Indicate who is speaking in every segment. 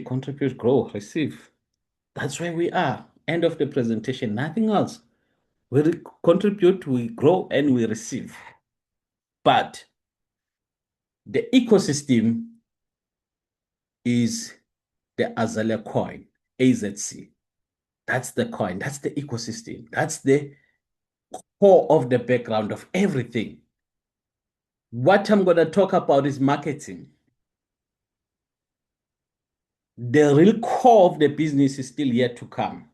Speaker 1: contribute, grow, receive. That's where we are. End of the presentation, nothing else. We contribute, we grow, and we receive. But the ecosystem is the Azalea coin, AZC. That's the coin. That's the ecosystem. That's the core of the background of everything. What I'm going to talk about is marketing. The real core of the business is still yet to come.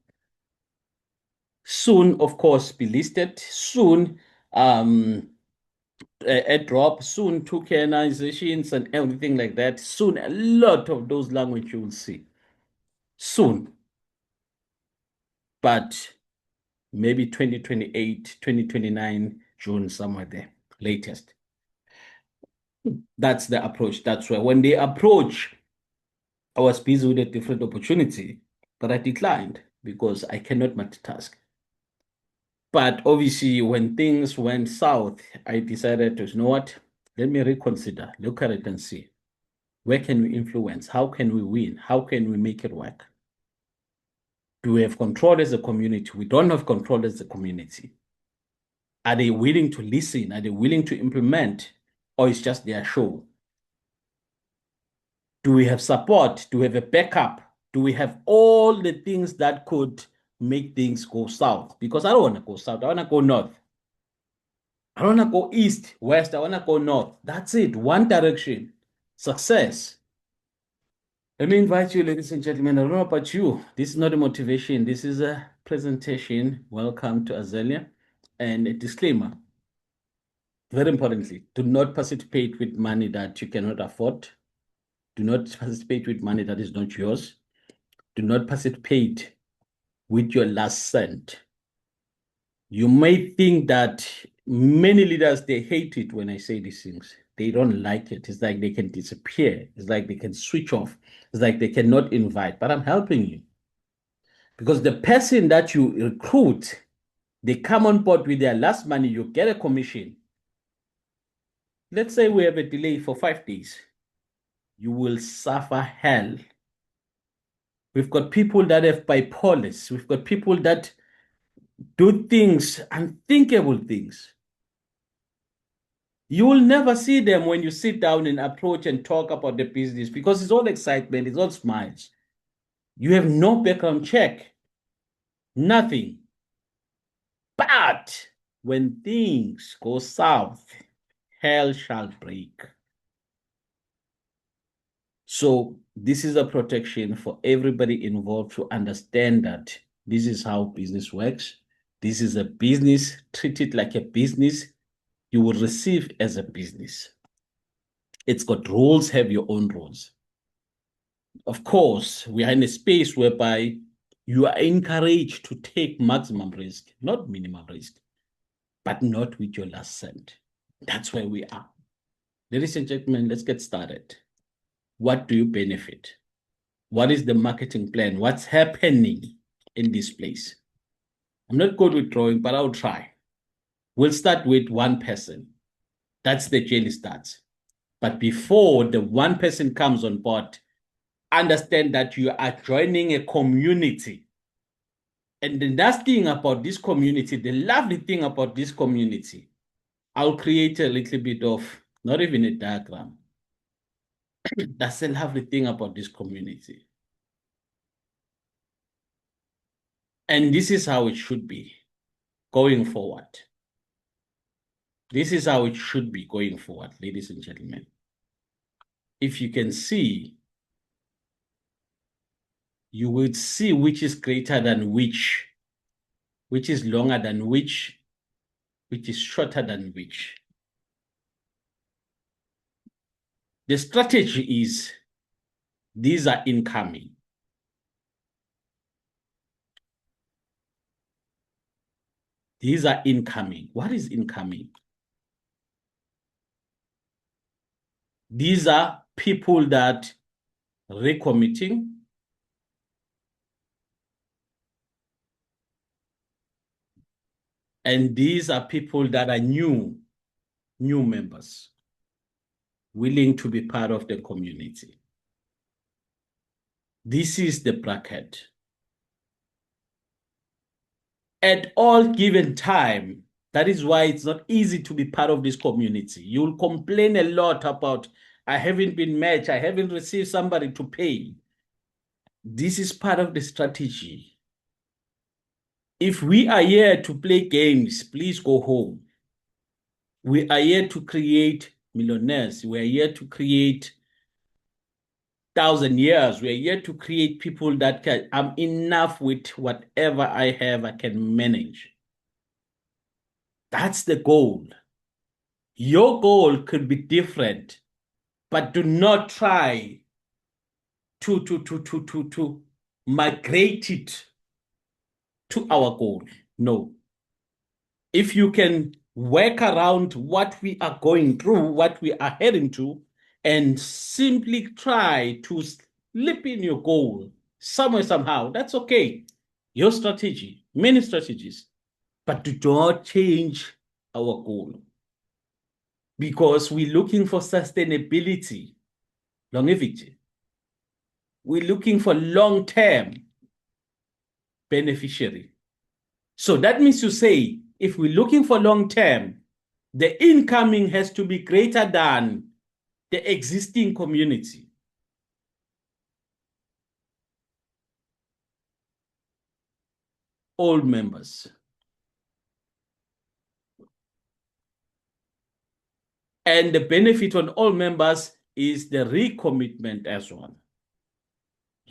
Speaker 1: Soon, of course, be listed. Soon, a drop. Soon, tokenizations and everything like that. Soon, a lot of those language you will see. Soon. But maybe 2028, 2029, June, somewhere there, latest. That's the approach. That's where when they approach, I was busy with a different opportunity, but I declined because I cannot multitask. But obviously, when things went south, I decided to, you know what? Let me reconsider, look at it and see. Where can we influence? How can we win? How can we make it work? Do we have control as a community? We don't have control as a community. Are they willing to listen? Are they willing to implement? Or it's just their show? Do we have support? Do we have a backup? Do we have all the things that could make things go south? Because I don't want to go south. I want to go north. I don't want to go east, west. I want to go north. That's it. One direction. Success. Let me invite you, ladies and gentlemen. I don't know about you. This is not a motivation. This is a presentation. Welcome to Azalea. And a disclaimer. Very importantly, do not participate with money that you cannot afford. Do not participate with money that is not yours. Do not participate with your last cent. You may think that many leaders, they hate it when I say these things. They don't like it. It's like they can disappear. It's like they can switch off. It's like they cannot invite. But I'm helping you. Because the person that you recruit, they come on board with their last money, you get a commission. Let's say we have a delay for 5 days. You will suffer hell. We've got people that have bipolars. We've got people that do things, unthinkable things. You will never see them when you sit down and approach and talk about the business because it's all excitement, it's all smiles. You have no background check, nothing. But when things go south, hell shall break. So this is a protection for everybody involved to understand that this is how business works. This is a business. Treat it like a business. You will receive as a business. It's got rules, have your own rules. Of course, we are in a space whereby you are encouraged to take maximum risk, not minimum risk, but not with your last cent. That's where we are. Ladies and gentlemen, let's get started. What do you benefit? What is the marketing plan? What's happening in this place? I'm not good with drawing, but I'll try. We'll start with one person. That's the journey starts. But before the one person comes on board, understand that you are joining a community. And the nice thing about this community, the lovely thing about this community, I'll create a little bit of, not even a diagram. That's the lovely thing about this community. And this is how it should be going forward. This is how it should be going forward, ladies and gentlemen. If you can see, you will see which is greater than which is longer than which is shorter than which. The strategy is these are incoming. These are incoming. What is incoming? These are people that recommitting. And these are people that are new members, willing to be part of the community. This is the bracket. At all given time, that is why it's not easy to be part of this community. You'll complain a lot about, I haven't been matched, I haven't received somebody to pay. This is part of the strategy. If we are here to play games, please go home. We are here to create millionaires. We are here to create 1,000 years. We are here to create people that can, I'm enough with whatever I have, I can manage. That's the goal. Your goal could be different, but do not try to migrate it to our goal. No. If you can work around what we are going through, what we are heading to, and simply try to slip in your goal somewhere, somehow, that's okay. Your strategy, many strategies, but do not change our goal because we're looking for sustainability, longevity. We're looking for long-term beneficiary. So that means to say, if we're looking for long-term, the incoming has to be greater than the existing community. All members. And the benefit on all members is the recommitment as well.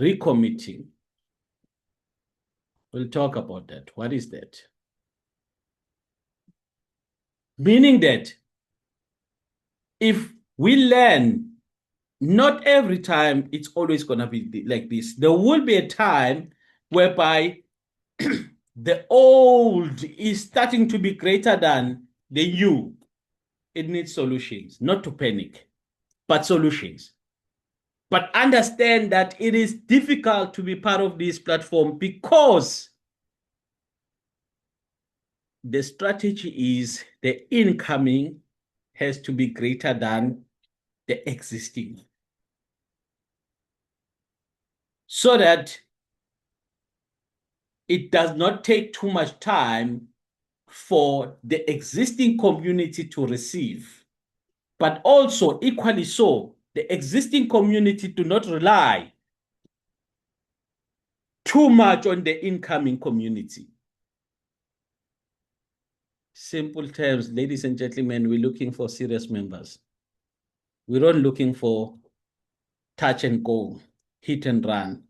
Speaker 1: Recommitting. We'll talk about that. What is that? Meaning that if we learn, not every time it's always going to be like this. There will be a time whereby the old is starting to be greater than the new. It needs solutions, not to panic, but solutions. But understand that it is difficult to be part of this platform because the strategy is the incoming has to be greater than the existing. So that it does not take too much time for the existing community to receive. But also, equally so, the existing community do not rely too much on the incoming community. Simple terms, ladies and gentlemen, we're looking for serious members. We're not looking for touch and go, hit and run,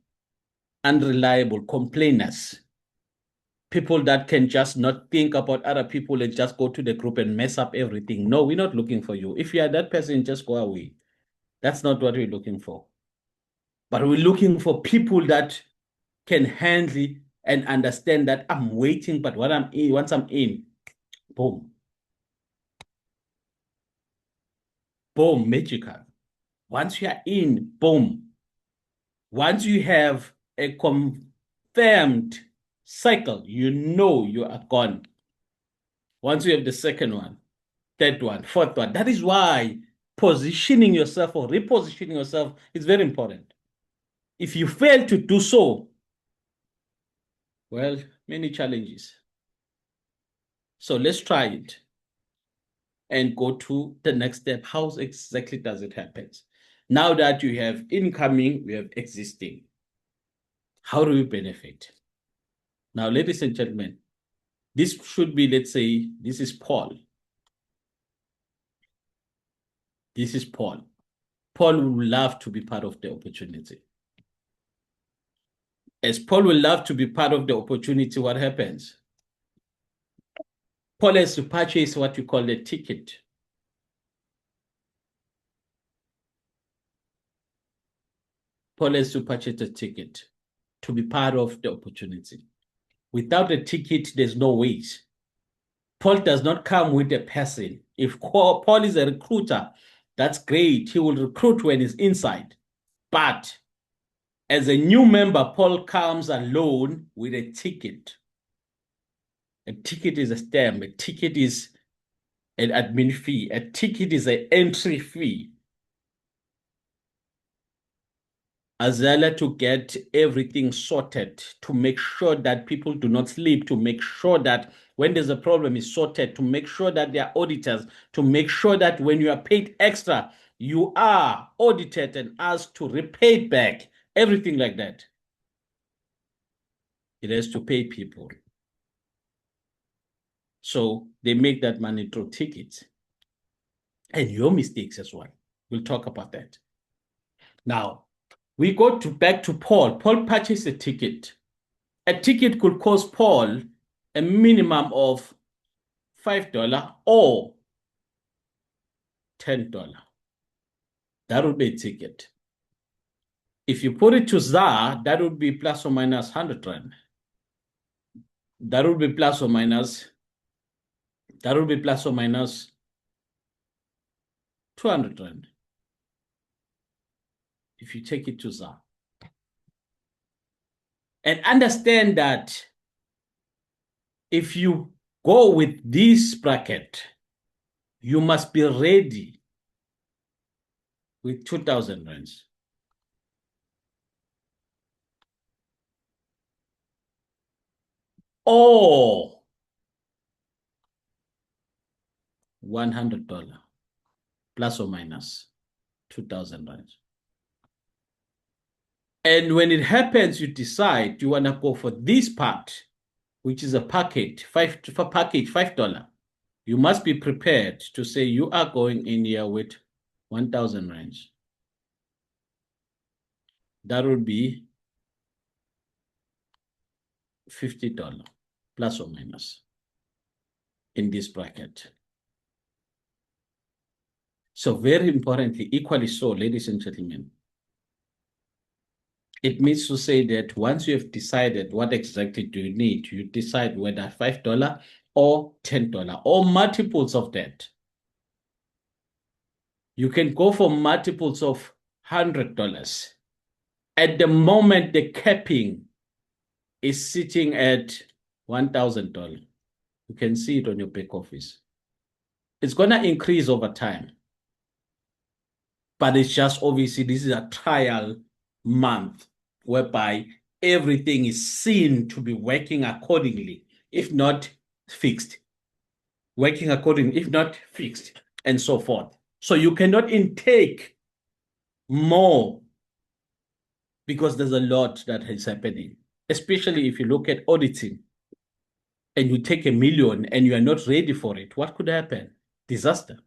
Speaker 1: unreliable complainers, people that can just not think about other people and just go to the group and mess up everything. No, we're not looking for you. If you are that person, just go away. That's not what we're looking for. But we're looking for people that can handle and understand that I'm waiting, but once I'm in, boom. Boom, magical. Once you are in, boom. Once you have a confirmed cycle, you know you are gone. Once you have the second one, third one, fourth one, that is why positioning yourself or repositioning yourself is very important. If you fail to do so, well, many challenges. So let's try it and go to the next step. How exactly does it happen? Now that you have incoming, we have existing. How do we benefit? Now, ladies and gentlemen, this should be, let's say, this is Paul. This is Paul. Paul would love to be part of the opportunity. As Paul will love to be part of the opportunity, what happens? Paul has to purchase what you call a ticket. Paul has to purchase a ticket to be part of the opportunity. Without a ticket, there's no ways. Paul does not come with a person. If Paul is a recruiter, that's great. He will recruit when he's inside. But as a new member, Paul comes alone with a ticket. A ticket is a stamp. A ticket is an admin fee. A ticket is an entry fee. Azalea to get everything sorted, to make sure that people do not sleep, to make sure that when there's a problem is sorted, to make sure that there are auditors, to make sure that when you are paid extra, you are audited and asked to repay back, everything like that. It has to pay people. So they make that money through tickets. And your mistakes as well. We'll talk about that. Now, we go back to Paul. Paul purchased a ticket. A ticket could cost Paul a minimum of $5 or $10. That would be a ticket. If you put it to ZAR, that would be plus or minus 100 Rand. That would be plus or minus 200 Rand. If you take it to ZAR. And understand that if you go with this bracket, you must be ready with 2,000 rands. Or $100 plus or minus 2,000 rands. And when it happens, you decide you want to go for this part, which is a package, $5. You must be prepared to say you are going in here with 1,000 rands. That would be $50 plus or minus in this bracket. So very importantly, equally so, ladies and gentlemen, it means to say that once you have decided what exactly do you need, you decide whether $5 or $10 or multiples of that. You can go for multiples of $100. At the moment, the capping is sitting at $1,000. You can see it on your back office. It's going to increase over time. But it's just obviously this is a trial month whereby everything is seen to be working accordingly, if not fixed. Working accordingly, if not fixed, and so forth. So you cannot intake more because there's a lot that is happening, especially if you look at auditing and you take $1 million and you are not ready for it. What could happen? Disaster.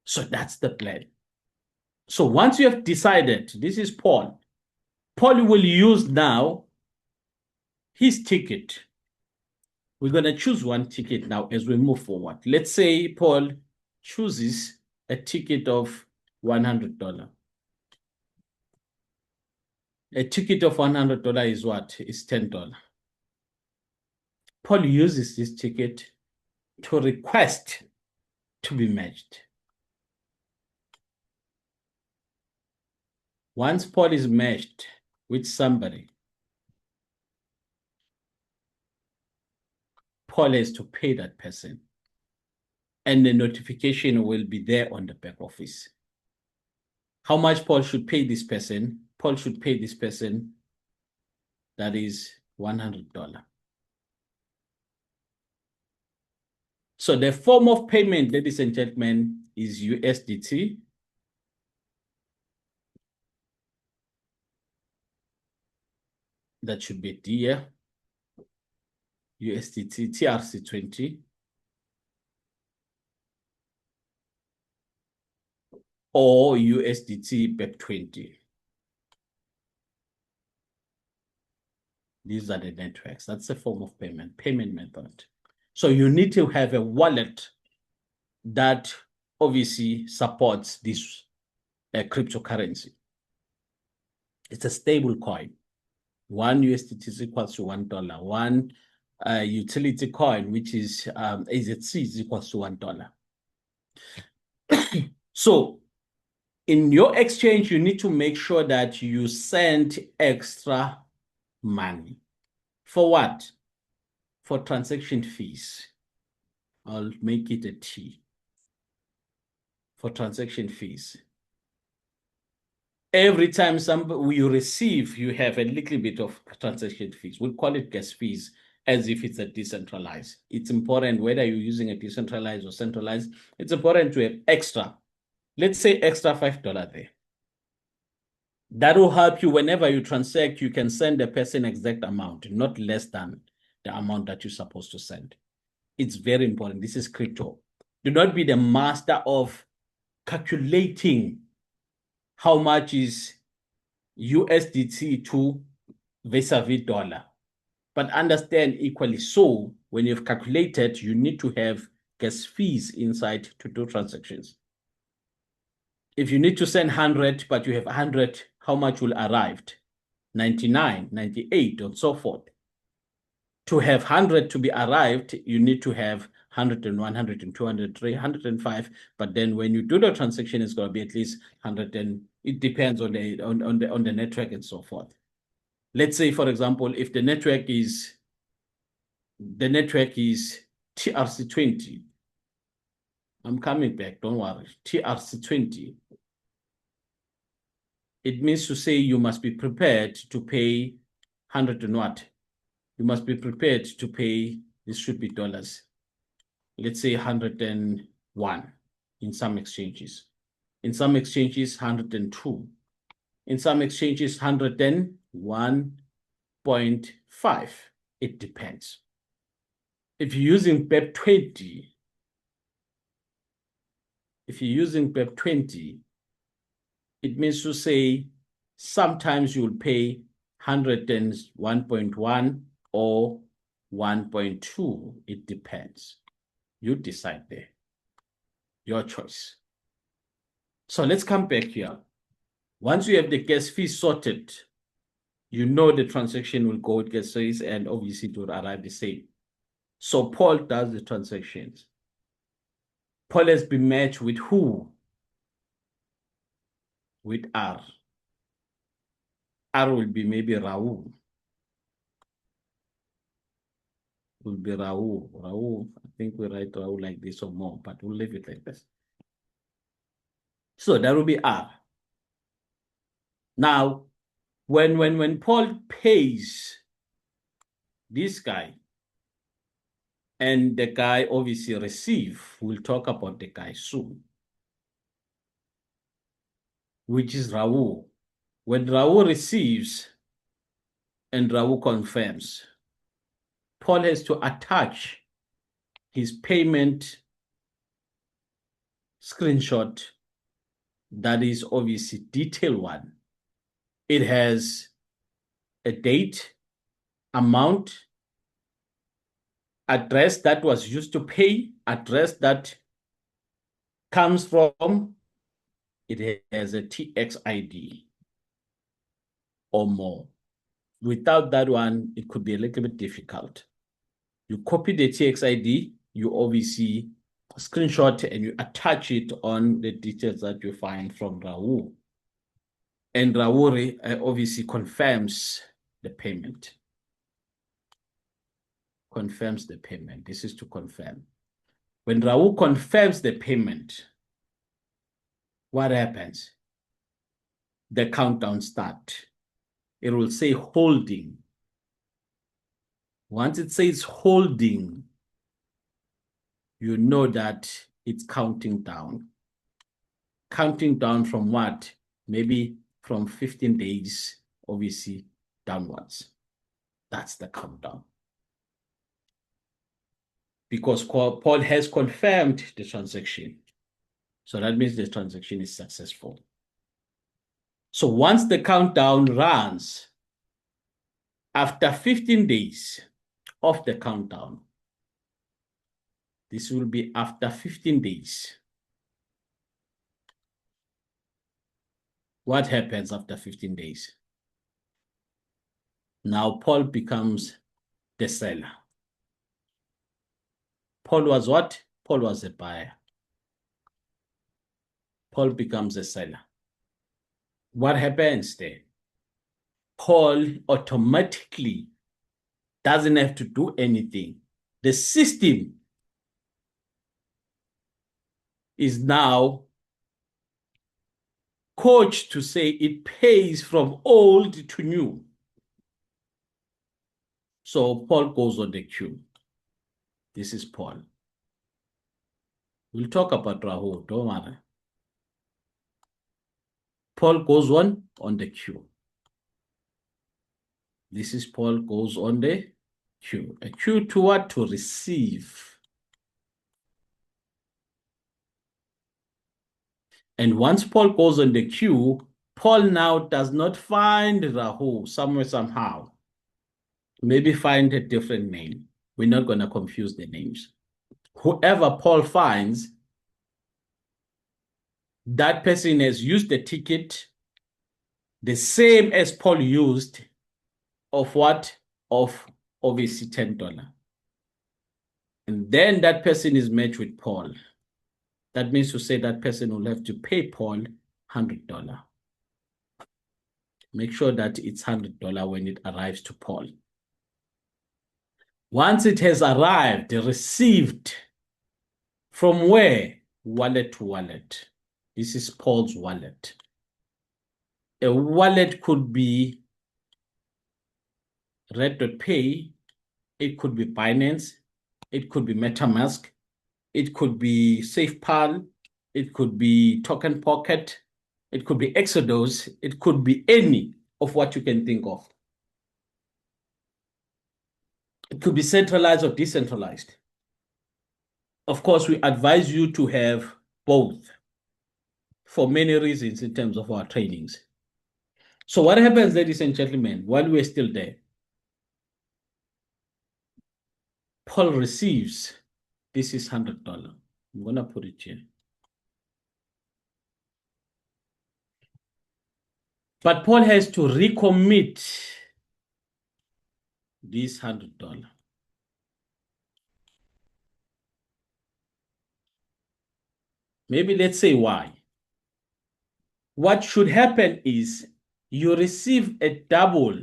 Speaker 1: So that's the plan. So once you have decided, this is Paul. Paul will use now his ticket. We're going to choose one ticket now as we move forward. Let's say Paul chooses a ticket of $100. A ticket of $100 is what? Is $10. Paul uses this ticket to request to be matched. Once Paul is matched with somebody, Paul has to pay that person. And the notification will be there on the back office. How much Paul should pay this person? Paul should pay this person, that is $100. So the form of payment, ladies and gentlemen, is USDT. That should be here. USDT TRC20. Or USDT BEP20. These are the networks. That's a form of payment method. So you need to have a wallet that obviously supports this cryptocurrency. It's a stable coin. One USDT is equals to $1. One utility coin, which is AZC, is equals to $1. So in your exchange, you need to make sure that you send extra money. For what? For transaction fees. I'll make it a T. For transaction fees. Every time you receive, you have a little bit of transaction fees. We'll call it gas fees as if it's a decentralized. It's important whether you're using a decentralized or centralized. It's important to have extra, let's say extra $5 there. That will help you whenever you transact, you can send a person exact amount, not less than the amount that you're supposed to send. It's very important. This is crypto. Do not be the master of calculating how much is USDT to vis-a-vis dollar. But understand equally so, when you've calculated, you need to have gas fees inside to do transactions. If you need to send 100, but you have 100, how much will arrive? 99, 98, and so forth. To have 100 to be arrived, you need to have 100 and 100 and 200, 305. But then when you do the transaction, it's going to be at least 100, and it depends on the network and so forth. Let's say, for example, if the network is TRC20. I'm coming back, don't worry. TRC20. It means to say you must be prepared to pay 100 and what? You must be prepared to pay, this should be dollars. Let's say 101 in some exchanges. In some exchanges, 102. In some exchanges, 101.5. It depends. If you're using BEP20, it means to say sometimes you'll pay 101.1 or 1.2. It depends. You decide there. Your choice. So let's come back here. Once you have the gas fee sorted, you know the transaction will go with gas fees and obviously it will arrive the same. So Paul does the transactions. Paul has been matched with who? With R. R will be maybe Raul. Will be Raul. Raul, I think we write Raul like this or more, but we'll leave it like this. So that will be R. Now, when Paul pays this guy, and the guy obviously receive, we'll talk about the guy soon, which is Raul. When Raul receives and Raul confirms, Paul has to attach his payment screenshot. That is obviously detail one. It has a date, amount, address that was used to pay, address that comes from, it has a TX ID or more. Without that one, it could be a little bit difficult. You copy the TX ID, you obviously screenshot and you attach it on the details that you find from Raul. And Raul obviously confirms the payment. Confirms the payment. This is to confirm. When Raul confirms the payment, what happens? The countdown starts. It will say holding. Once it says holding, you know that it's counting down. Counting down from what? Maybe from 15 days, obviously, downwards. That's the countdown. Because Paul has confirmed the transaction. So that means the transaction is successful. So once the countdown runs, after 15 days of the countdown, this will be after 15 days. What happens after 15 days? Now Paul becomes the seller. Paul was what? Paul was a buyer. Paul becomes a seller. What happens then? Paul automatically doesn't have to do anything. The system is now Coach to say it pays from old to new. So Paul goes on the queue. This is Paul. We'll talk about Rahul, don't worry. Paul goes on the queue. This is Paul goes on the queue. A queue to what? To receive. And once Paul goes on the queue, Paul now does not find Rahul somewhere, somehow. Maybe find a different name. We're not going to confuse the names. Whoever Paul finds, that person has used the ticket the same as Paul used of what? Of obviously $10. And then that person is matched with Paul. That means to say that person will have to pay Paul $100. Make sure that it's $100 when it arrives to Paul. Once it has arrived, received, from where? Wallet to wallet. This is Paul's wallet. A wallet could be Red.Pay, it could be Binance, it could be MetaMask, it could be SafePal, it could be Token Pocket, it could be Exodus, it could be any of what you can think of. It could be centralized or decentralized. Of course, we advise you to have both for many reasons in terms of our trainings. So what happens, ladies and gentlemen, while we're still there? Paul receives, this is $100. I'm going to put it here. But Paul has to recommit this $100. Maybe let's say why. What should happen is you receive a double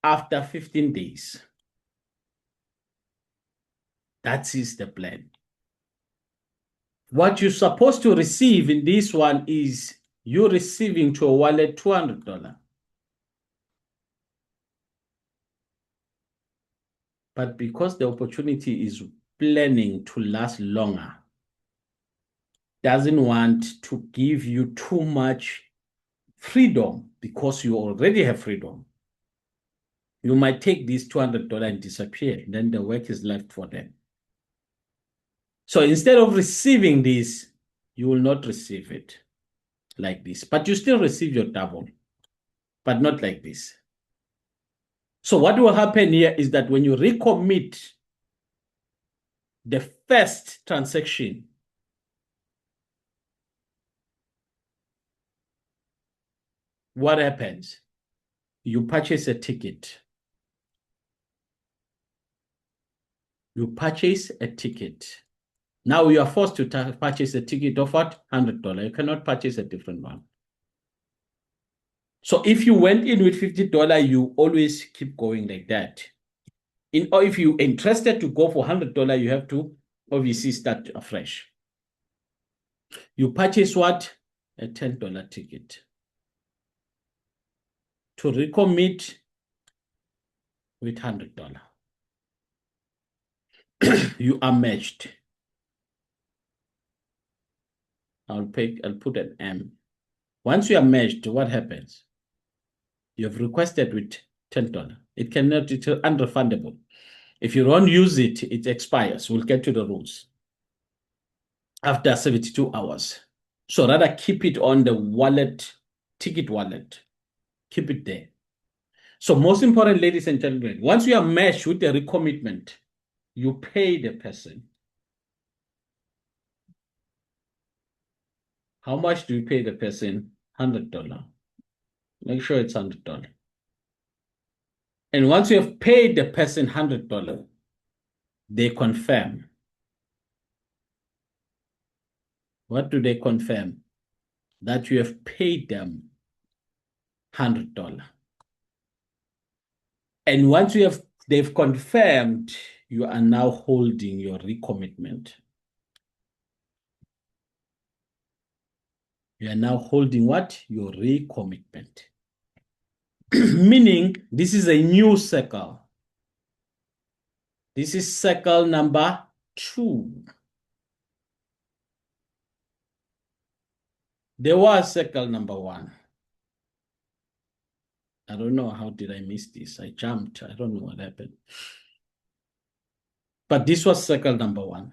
Speaker 1: after 15 days. That is the plan. What you're supposed to receive in this one is you're receiving to a wallet $200. But because the opportunity is planning to last longer, doesn't want to give you too much freedom because you already have freedom. You might take this $200 and disappear. Then the work is left for them. So instead of receiving this, you will not receive it like this. But you still receive your double, but not like this. So what will happen here is that when you recommit the first transaction, what happens? You purchase a ticket. You purchase a ticket. Now you are forced to purchase a ticket of what? $100. You cannot purchase a different one. So if you went in with $50, you always keep going like that. Or if you're interested to go for $100, you have to obviously start afresh. You purchase what? A $10 ticket. To recommit with $100. You are matched. I'll put an M. Once you are matched, what happens? You have requested with $10. It's unrefundable. If you don't use it, it expires. We'll get to the rules after 72 hours. So rather keep it on the wallet, ticket wallet. Keep it there. So most important, ladies and gentlemen, once you are matched with the recommitment, you pay the person. How much do you pay the person? $100. Make sure it's $100. And once you have paid the person $100, they confirm. What do they confirm? That you have paid them $100. And once they've confirmed, you are now holding your recommitment. You are now holding what? Your recommitment. Meaning this is a new circle. This is circle number 2. There was circle number 1. I don't know how did I miss this. I jumped. I don't know what happened. But this was circle number 1.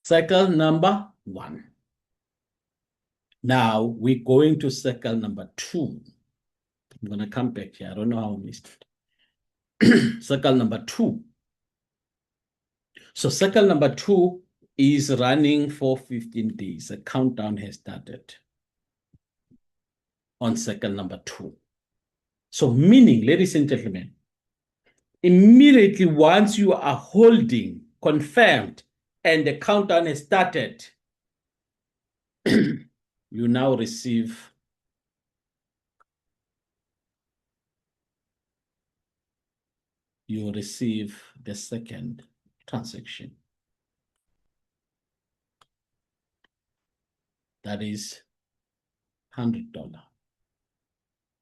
Speaker 1: Circle number 1. Now we're going to circle number 2. I'm going to come back here. I don't know how I missed it. Circle number 2. So circle number 2 is running for 15 days. A countdown has started on circle number 2. So meaning, ladies and gentlemen, immediately once you are holding, confirmed, and the countdown has started, you now receive the second transaction. That is $100.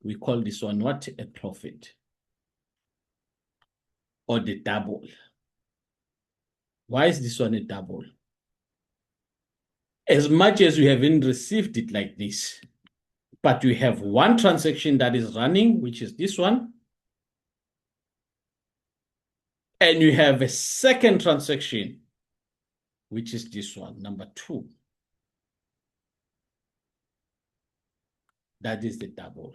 Speaker 1: We call this one what? A profit. Or the double. Why is this one a double? As much as you haven't received it like this, but you have one transaction that is running, which is this one, and you have a second transaction, which is this one, number 2. That is the double.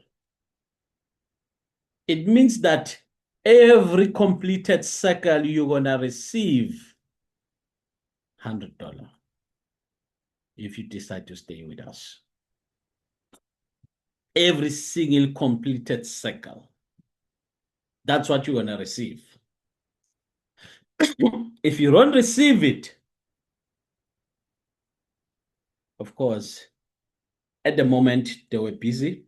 Speaker 1: It means that every completed circle, you're going to receive $100 if you decide to stay with us. Every single completed circle. That's what you're going to receive. If you don't receive it, of course, at the moment, they were busy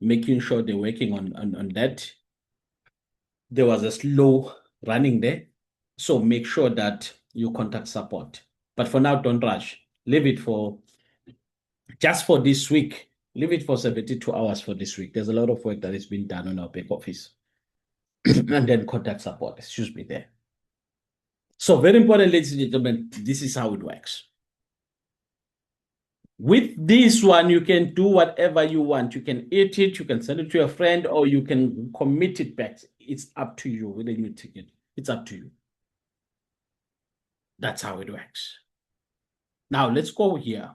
Speaker 1: making sure they're working on that. There was a slow running there. So make sure that you contact support. But for now, don't rush. Leave it for just for this week. Leave it for 72 hours for this week. There's a lot of work that is being done on our back office. And then contact support. Excuse me there. So very important, ladies and gentlemen, this is how it works. With this one, you can do whatever you want. You can eat it, you can send it to a friend, or you can commit it back. It's up to you whether you take it. It's up to you. That's how it works. Now, let's go here.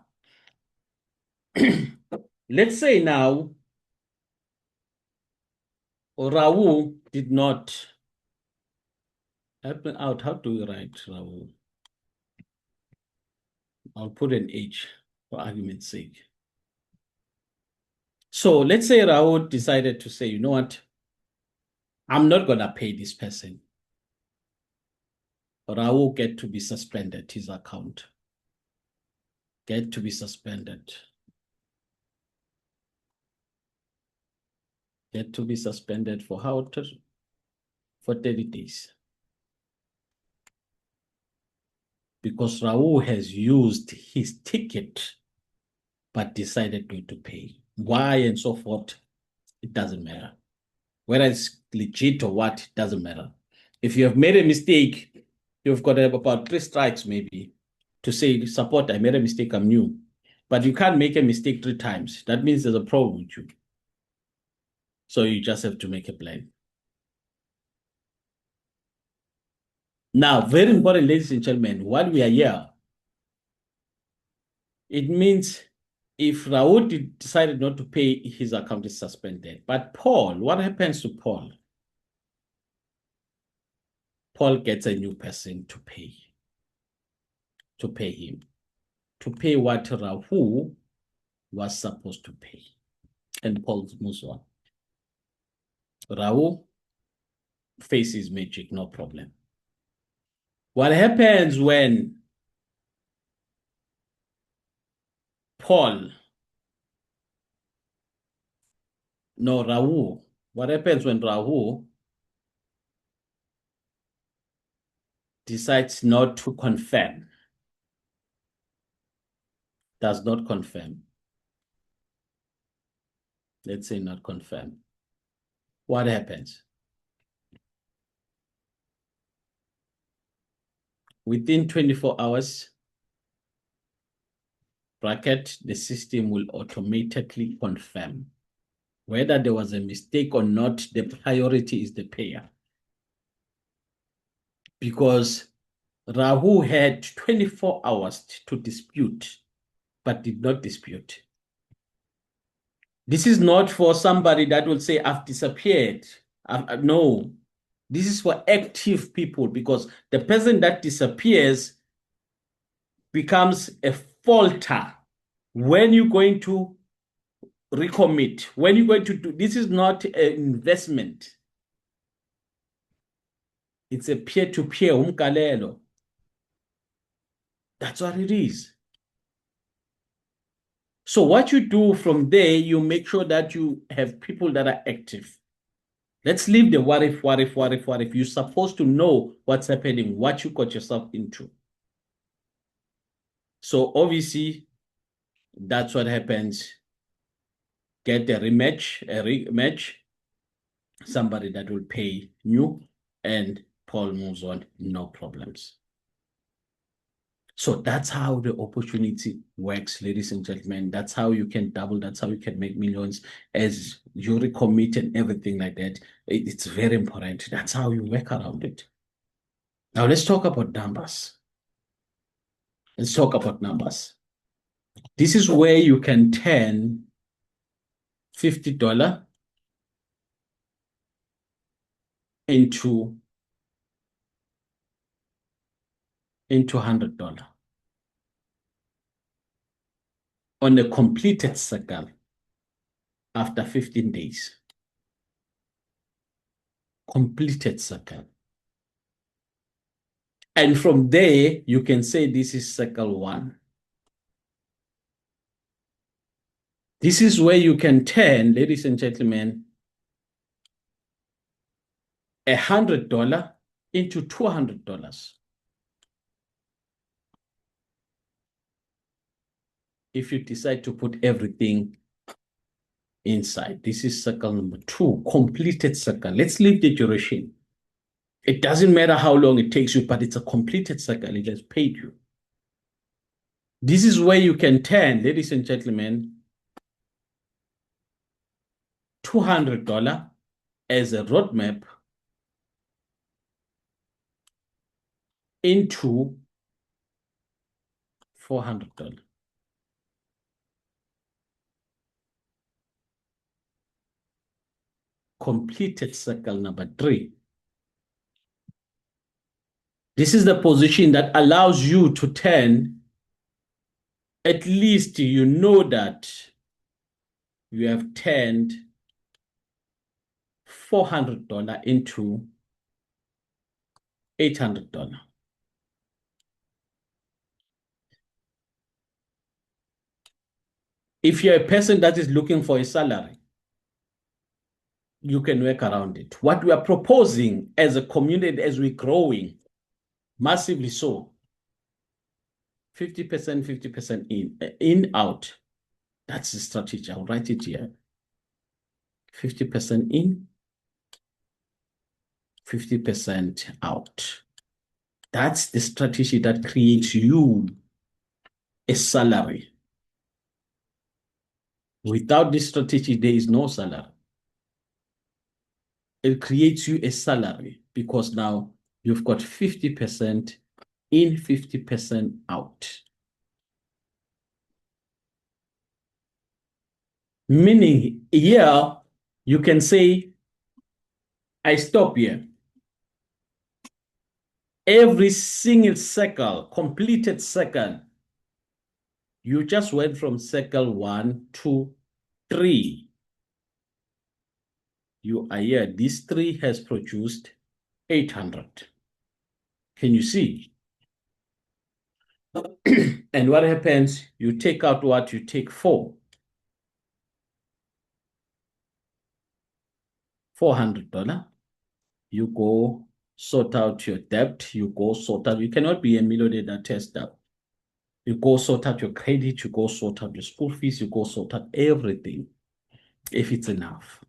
Speaker 1: Let's say now, Raul did not help me out. How do we write Raul? I'll put an H for argument's sake. So let's say Raul decided to say, you know what? I'm not going to pay this person. Raul get to be suspended, his account. Get to be suspended. Get to be suspended for how? For 30 days. Because Raul has used his ticket, but decided not to pay. Why and so forth, it doesn't matter. Whether it's legit or what, it doesn't matter. If you have made a mistake, you've got about 3 strikes maybe to say, support, I made a mistake, I'm new. But you can't make a mistake 3 times. That means there's a problem with you. So you just have to make a plan. Now, very important, ladies and gentlemen, while we are here, it means if Raul decided not to pay, his account is suspended. But Paul, what happens to Paul? Paul gets a new person to pay him. To pay what Raul was supposed to pay. And Paul moves on. Raul faces magic, no problem. What happens when Raul, what happens when Raul decides not to confirm? does not confirm. Let's say not confirm. What happens? Within 24 hours, bracket, the system will automatically confirm. Whether there was a mistake or not, the priority is the payer. Because Rahu had 24 hours to dispute, but did not dispute. This is not for somebody that will say, I've disappeared. No, this is for active people, because the person that disappears becomes a falter. When you're going to recommit, when you're going to do, this is not an investment. It's a peer-to-peer, umgalelo. That's what it is. So what you do from there, you make sure that you have people that are active. Let's leave the what if. You're supposed to know what's happening, what you got yourself into. So obviously, that's what happens. Get a rematch, somebody that will pay you, and Paul moves on, no problems. So that's how the opportunity works, ladies and gentlemen. That's how you can double. That's how you can make millions as you recommit and everything like that. It's very important. That's how you work around it. Now let's talk about numbers. Let's talk about numbers. This is where you can turn $50 into $100 on a completed cycle after 15 days. Completed cycle. And from there, you can say this is cycle 1. This is where you can turn, ladies and gentlemen, $100 into $200. If you decide to put everything inside. This is cycle number 2, completed cycle. Let's leave the duration. It doesn't matter how long it takes you, but it's a completed cycle. It has paid you. This is where you can turn, ladies and gentlemen, $200 as a roadmap into $400. Completed cycle number 3. This is the position that allows you to turn, at least you know that you have turned $400 into $800. If you're a person that is looking for a salary, you can work around it. What we are proposing as a community, as we're growing, massively so, 50%, 50% in, out. That's the strategy. I'll write it here. 50% in, 50% out. That's the strategy that creates you a salary. Without this strategy, there is no salary. It creates you a salary because now you've got 50% in, 50% out. Meaning here, you can say, I stop here. Every single cycle, completed cycle, you just went from cycle 1 to 3. You are here. This 3 has produced 800. Can you see? And what happens? You take out what? You take 4. $400. You go sort out your debt. You go sort out. You cannot be a millionaire that tests out. You go sort out your credit, you go sort out your school fees, you go sort out everything if it's enough.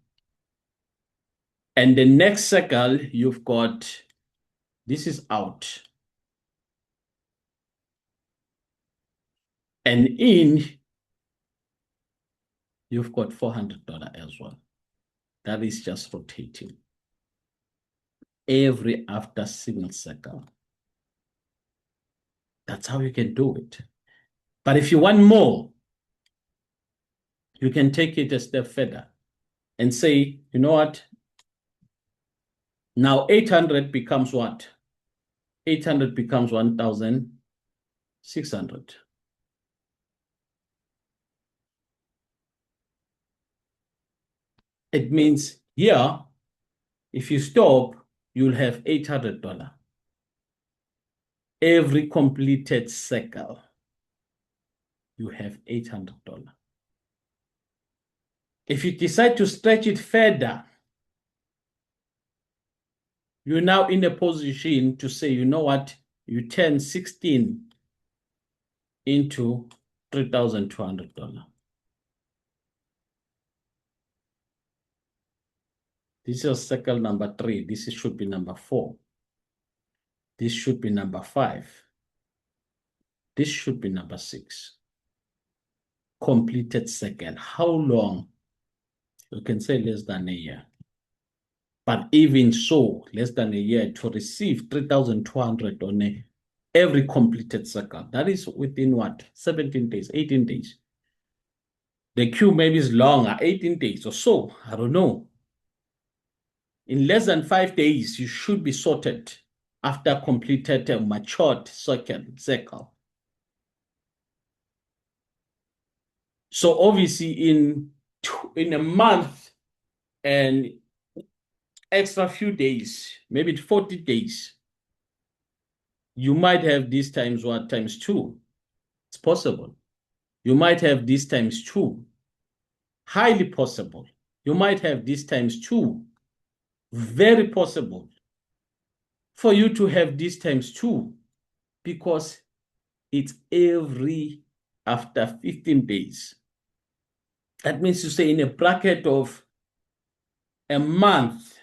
Speaker 1: And the next circle, you've got, this is out. And in, you've got $400 as well. That is just rotating every after single circle. That's how you can do it. But if you want more, you can take it a step further and say, you know what? Now 800 becomes what? 800 becomes 1,600. It means here, if you stop, you'll have $800. Every completed cycle, you have $800. If you decide to stretch it further, you're now in a position to say, you know what? You turn 16 into $3,200. This is cycle number 3. This should be number 4. This should be number 5. This should be number 6. Completed cycle. How long? You can say less than a year. But even so, less than a year to receive 3,200 on every completed cycle. That is within what? 17 days, 18 days. The queue maybe is longer, 18 days or so. I don't know. In less than 5 days, you should be sorted after completed a matured cycle. So obviously in a month and extra few days, maybe 40 days, you might have these times what? Times 2. It's possible. You might have these times 2. Highly possible. You might have these times 2. Very possible for you to have these times 2 because it's every after 15 days. That means to say in a bracket of a month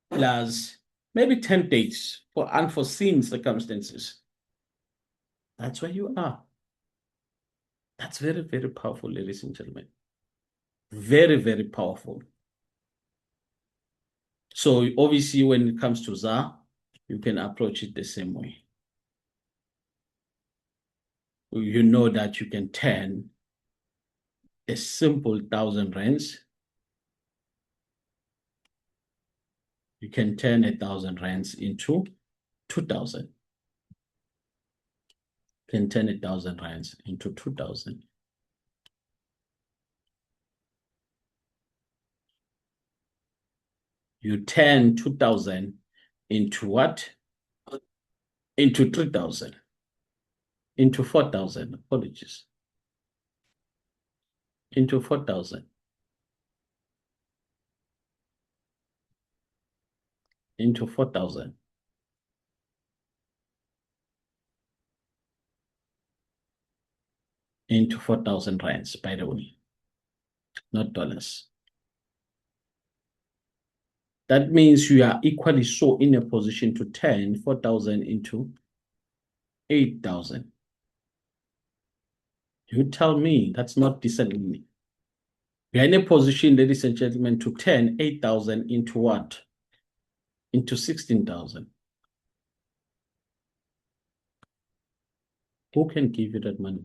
Speaker 1: plus maybe 10 days for unforeseen circumstances. That's where you are. That's very, very powerful, ladies and gentlemen. Very, very powerful. So obviously when it comes to ZAR, you can approach it the same way. You know that you can turn a simple 1,000 rands. You can turn 1,000 rands into 2,000. You can turn 1,000 rands into 2,000. You turn 2,000 into what? Into 3,000. Into 4,000. Apologies. Into 4,000. Into 4,000. Into 4,000 rands, by the way, not dollars. That means you are equally so in a position to turn 4,000 into 8,000. You tell me that's not decent. We are in a position, ladies and gentlemen, to turn 8,000 into what? Into 16,000. Who can give you that money?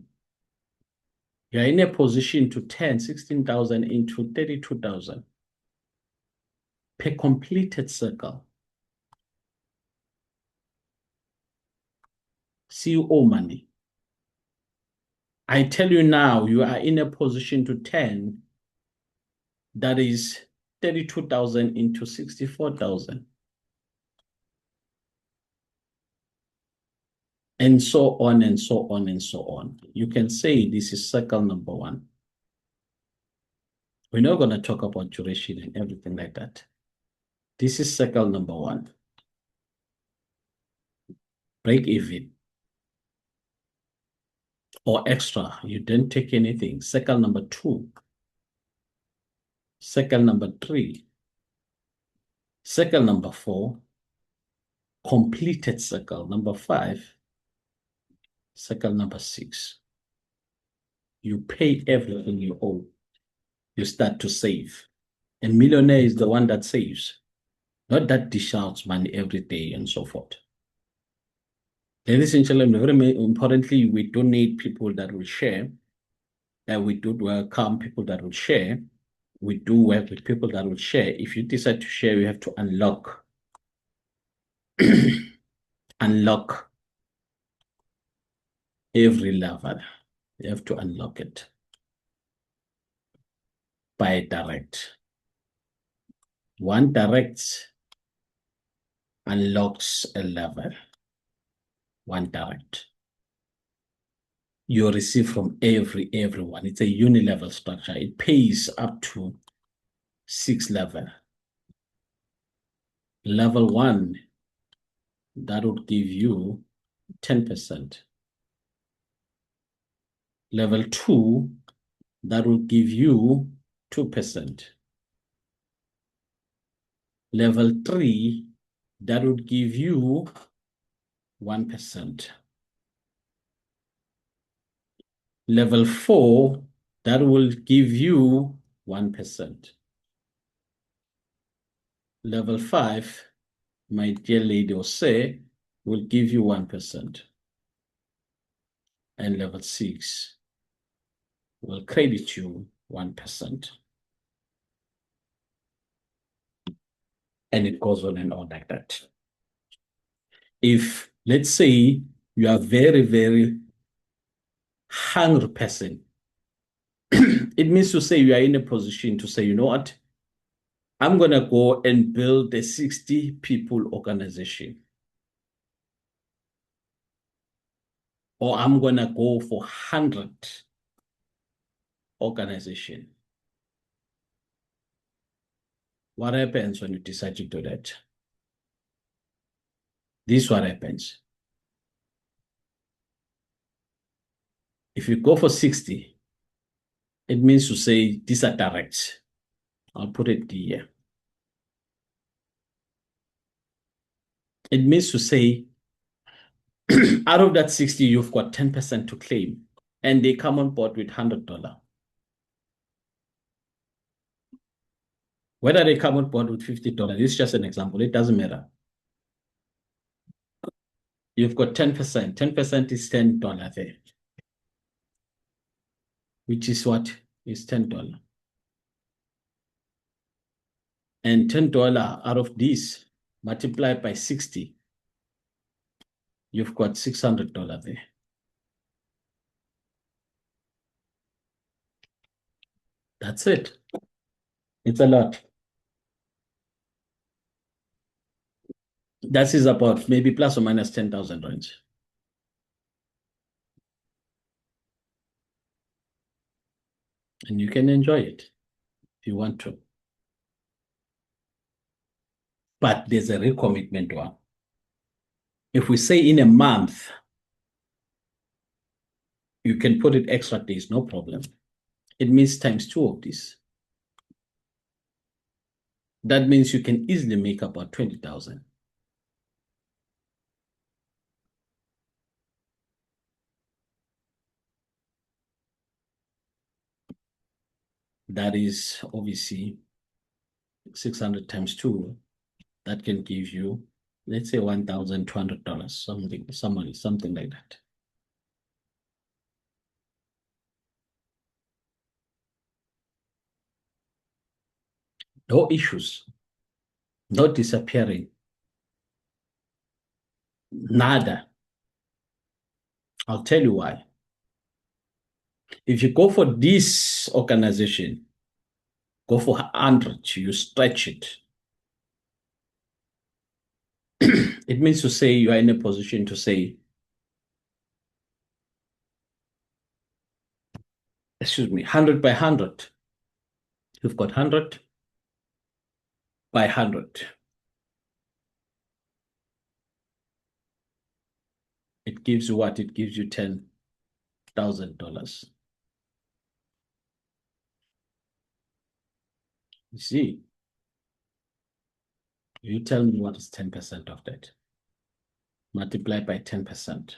Speaker 1: You are in a position to turn 16,000 into 32,000 per completed circle. CEO money. I tell you now, you are in a position to turn that is 32,000 into 64,000. And so on and so on and so on. You can say this is cycle number 1. We're not going to talk about duration and everything like that. This is cycle number 1. Break even. or extra. You didn't take anything. Circle number 2. Circle number 3. Circle number 4. Completed circle. Number 5. Circle number 6. You pay everything you owe. You start to save. A millionaire is the one that saves, not that dish out money every day and so forth. Ladies and gentlemen, very importantly, we don't need people that will share. We do welcome people that will share. We do work with people that will share. If you decide to share, you have to unlock unlock every level. You have to unlock it by direct. One direct unlocks a level. One direct. You receive from everyone. It's a unilevel structure. It pays up to 6 level. Level 1, that would give you 10%. Level 2, that will give you 2%. Level 3, that would give you 1%. Level 4, that will give you 1%. Level 5, my dear lady or say, will give you 1%. And level 6 will credit you 1%. And it goes on and on like that. If, let's say, you are very, very hungry person, it means to say you are in a position to say, you know what? I'm going to go and build a 60 people organization. Or I'm going to go for 100 organization. What happens when you decide to do that? This is what happens. If you go for 60, it means to say these are direct. I'll put it here. It means to say out of that 60, you've got 10% to claim, and they come on board with $100. Whether they come on board with $50, this is just an example. It doesn't matter. You've got 10%. 10% is $10 there, which is what is $10. And $10 out of this multiplied by 60, you've got $600 there. That's it. It's a lot. That is about maybe plus or minus 10,000 range. And you can enjoy it if you want to. But there's a recommitment one. If we say in a month, you can put it extra days, no problem. It means times 2 of this. That means you can easily make about 20,000. That is obviously 600 times 2. That can give you, let's say, $1,200, something like that. No issues, no disappearing, nada. I'll tell you why. If you go for this organization, go for 100, you stretch it. It means to say you are in a position to say, excuse me, 100 by 100. You've got 100 by 100. It gives you what? It gives you 10. $1,000. You see, you tell me what is 10% of that. Multiply by 10%.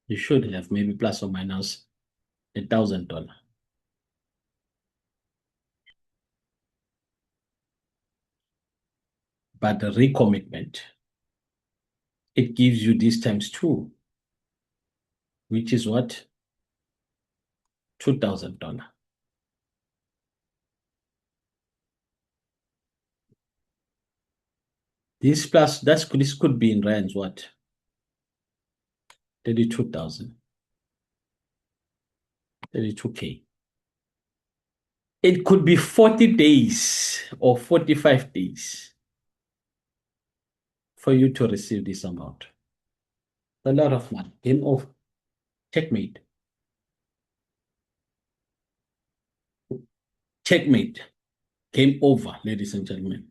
Speaker 1: You should have maybe plus or minus $1,000. But the recommitment, it gives you this times 2, which is what? $2,000. This plus, this could be in rands, what? 32,000. 32K. It could be 40 days or 45 days for you to receive this amount. A lot of money. Game over. Checkmate. Checkmate. Game over, ladies and gentlemen.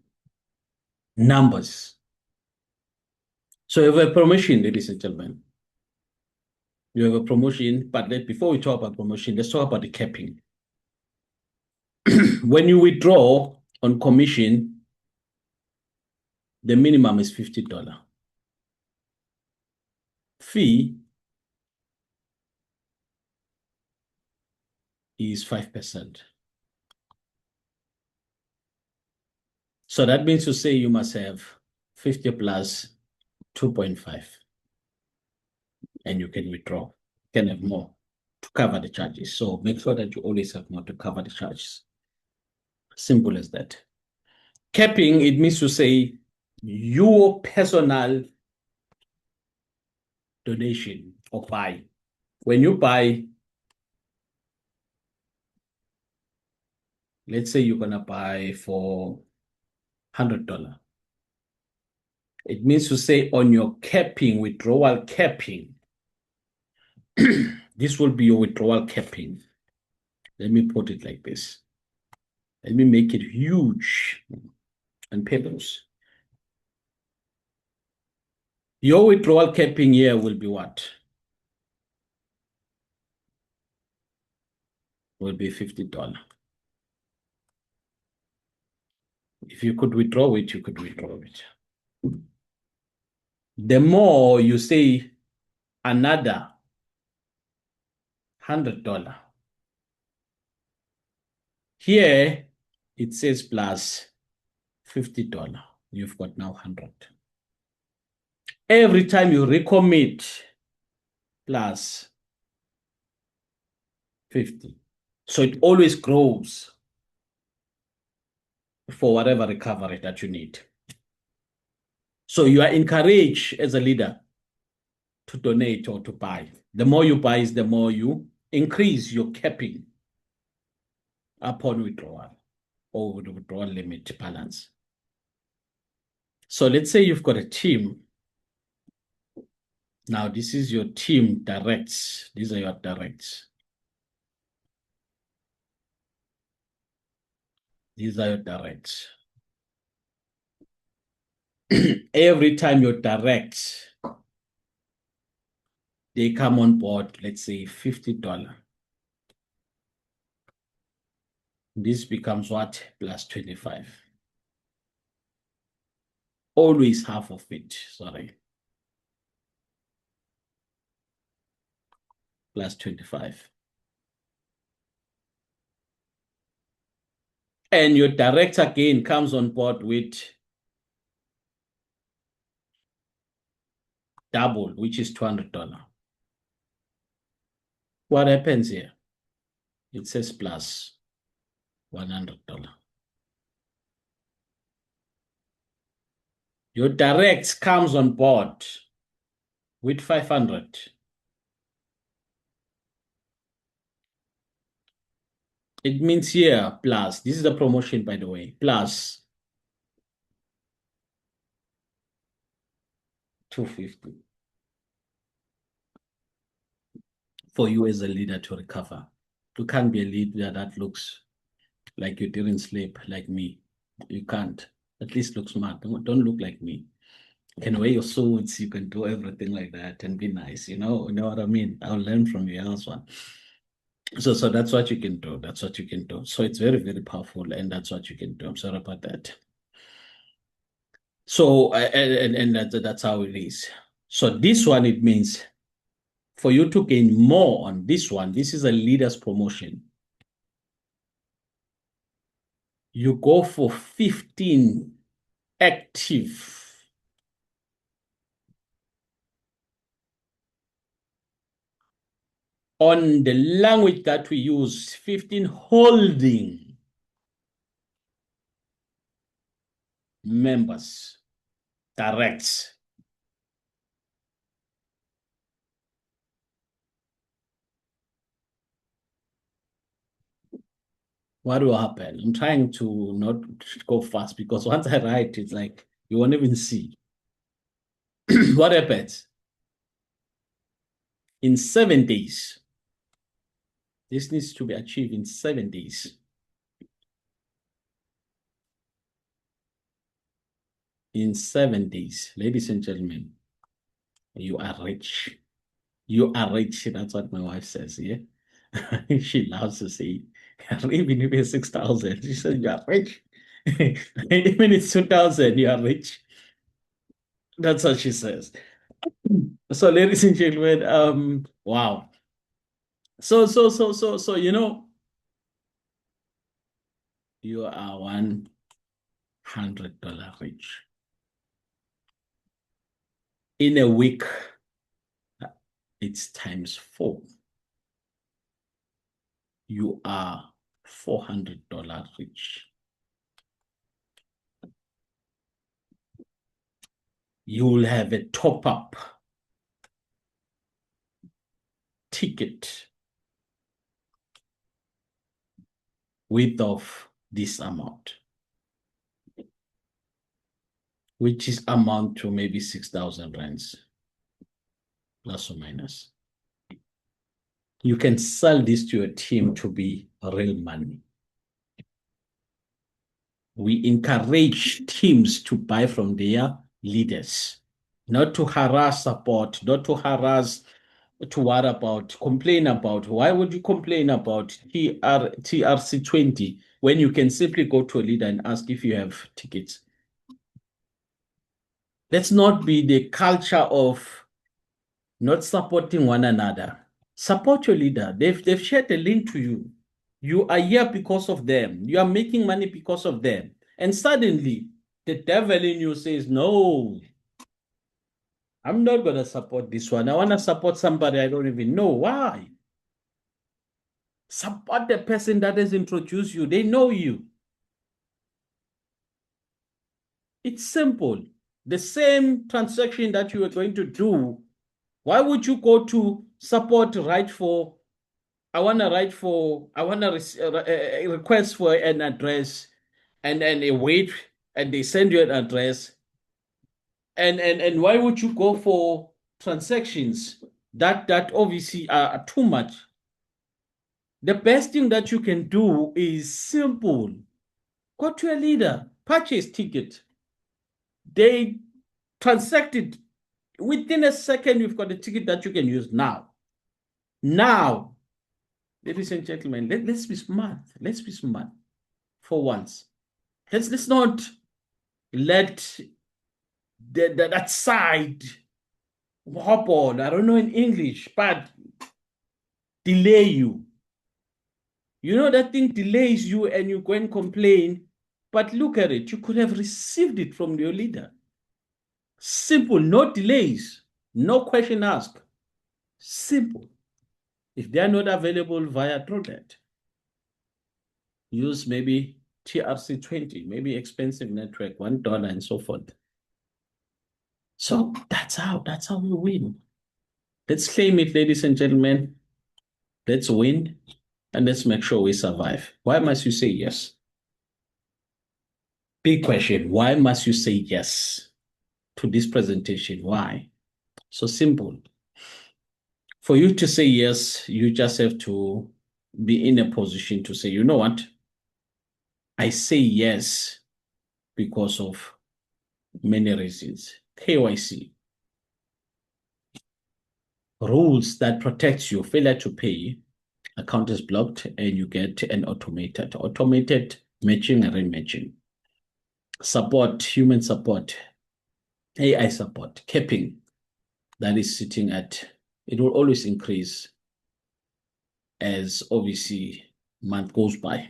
Speaker 1: Numbers. So you have a promotion, ladies and gentlemen. You have a promotion, but before we talk about promotion, let's talk about the capping. When you withdraw on commission, the minimum is $50. Fee is 5%. So that means to say you must have 50 plus 2.5, and you can withdraw. You can have more to cover the charges. So make sure that you always have more to cover the charges. Simple as that. Capping, it means to say your personal donation or buy. When you buy, let's say you're gonna buy for $100. It means to say on your capping, withdrawal capping, this will be your withdrawal capping. Let me put it like this. Let me make it huge on papers. Your withdrawal capping here will be what? Will be $50. If you could withdraw it, you could withdraw it. The more you say another $100. Here it says plus $50. You've got now 100. Every time you recommit plus 50. So it always grows for whatever recovery that you need. So you are encouraged as a leader to donate or to buy. The more you buy is the more you increase your capping upon withdrawal or the withdrawal limit balance. So let's say you've got a team. Now this is your team directs. These are your directs. These are your directs. Every time your directs, they come on board, let's say $50. This becomes what? Plus 25. Always half of it, sorry. Plus 25. And your direct again comes on board with double, which is $200. What happens here? It says plus $100. Your direct comes on board with 500. It means here plus, this is the promotion, by the way, plus 250 for you as a leader to recover. You can't be a leader that looks like you didn't sleep like me. You can't. At least look smart. Don't look like me. You can wear your suits, you can do everything like that and be nice, you know what I mean? I'll learn from you elsewhere. So that's what you can do. That's what you can do. So it's very, very powerful, and that's what you can do. I'm sorry about that. So and that's how it is. So this one, it means for you to gain more on this one, this is a leader's promotion. You go for 15 active. On the language that we use, 15 holding members, directs. What will happen? I'm trying to not go fast because once I write, it's like you won't even see. What happens? In 7 days, this needs to be achieved in 7 days. In 7 days, ladies and gentlemen, you are rich. You are rich. That's what my wife says, yeah? She loves to say, even if it's 6,000, she says, you are rich. Even it's 2,000, you are rich. That's what she says. So, ladies and gentlemen, wow. So, you are $100 rich. In a week, it's times 4. You are $400 rich. You will have a top-up ticket worth of this amount, which is amount to maybe 6,000 rands, plus or minus. You can sell this to your team to be real money. We encourage teams to buy from their leaders, not to harass support, not to harass, to what about, complain about. Why would you complain about TRC 20 when you can simply go to a leader and ask if you have tickets? Let's not be the culture of not supporting one another. Support your leader. They've shared a link to you. You are here because of them. You are making money because of them. And suddenly, the devil in you says, no, I'm not going to support this one. I want to support somebody I don't even know. Why? Support the person that has introduced you. They know you. It's simple. The same transaction that you are going to do, why would you go to support right for, I want to request for an address and then they wait and they send you an address. And why would you go for transactions that obviously are too much? The best thing that you can do is simple. Go to a leader, purchase ticket. They transacted within a second. You've got a ticket that you can use now. Now, ladies and gentlemen, let's be smart. Let's be smart for once. Let's not let that side hop on. I don't know in English, but delay you. You know that thing delays you and you go and complain, but look at it. You could have received it from your leader. Simple, no delays, no question asked. Simple. If they are not available via TrueNet, use maybe TRC 20, maybe expensive network, $1 and so forth. So that's how we win. Let's claim it, ladies and gentlemen. Let's win and let's make sure we survive. Why must you say yes? Big question. Why must you say yes to this presentation? Why? So simple. For you to say yes, you just have to be in a position to say, you know what? I say yes because of many reasons. KYC. Rules that protects you. Failure to pay, account is blocked, and you get an automated matching and rematching. Support, human support, AI support, capping that is sitting at, it will always increase as obviously month goes by.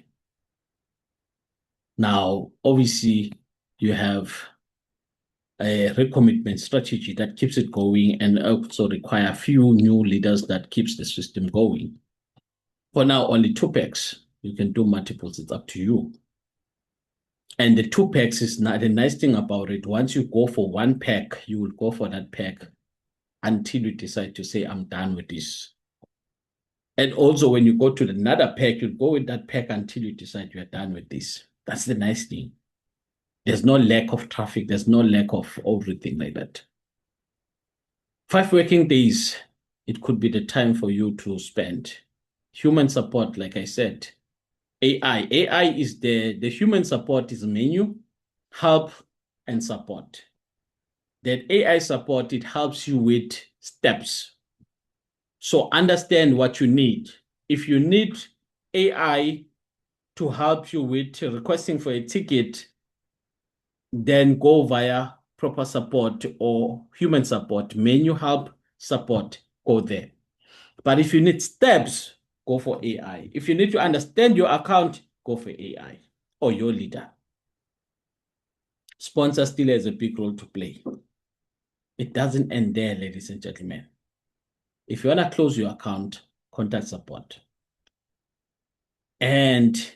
Speaker 1: Now, obviously, you have a recommitment strategy that keeps it going and also require a few new leaders that keeps the system going. For now, only 2 packs. You can do multiples, it's up to you. And the 2 packs is not the nice thing about it. Once you go for 1 pack, you will go for that pack until you decide to say, I'm done with this. And also when you go to another pack, you go with that pack until you decide you're done with this. That's the nice thing. There's no lack of traffic. There's no lack of everything like that. 5 working days, it could be the time for you to spend. Human support, like I said, AI. AI is the human support is menu, help, and support. That AI support, it helps you with steps. So understand what you need. If you need AI to help you with requesting for a ticket, then go via proper support or human support, menu help, support, go there. But if you need steps, go for AI. If you need to understand your account, go for AI or your leader. Sponsor still has a big role to play. It doesn't end there, ladies and gentlemen. If you want to close your account, contact support. And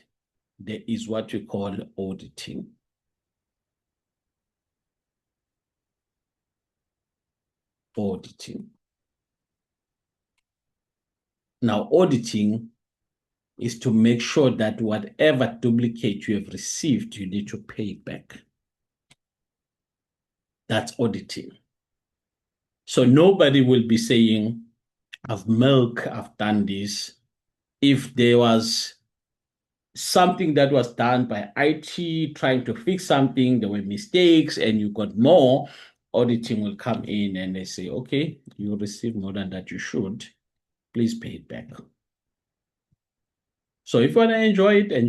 Speaker 1: there is what we call auditing. Auditing. Now, auditing is to make sure that whatever duplicate you have received, you need to pay it back. That's auditing. So nobody will be saying, I've done this. If there was something that was done by IT trying to fix something, there were mistakes and you got more, auditing will come in and they say, okay, you received more than that you should. Please pay it back. So if you want to enjoy it, enjoy.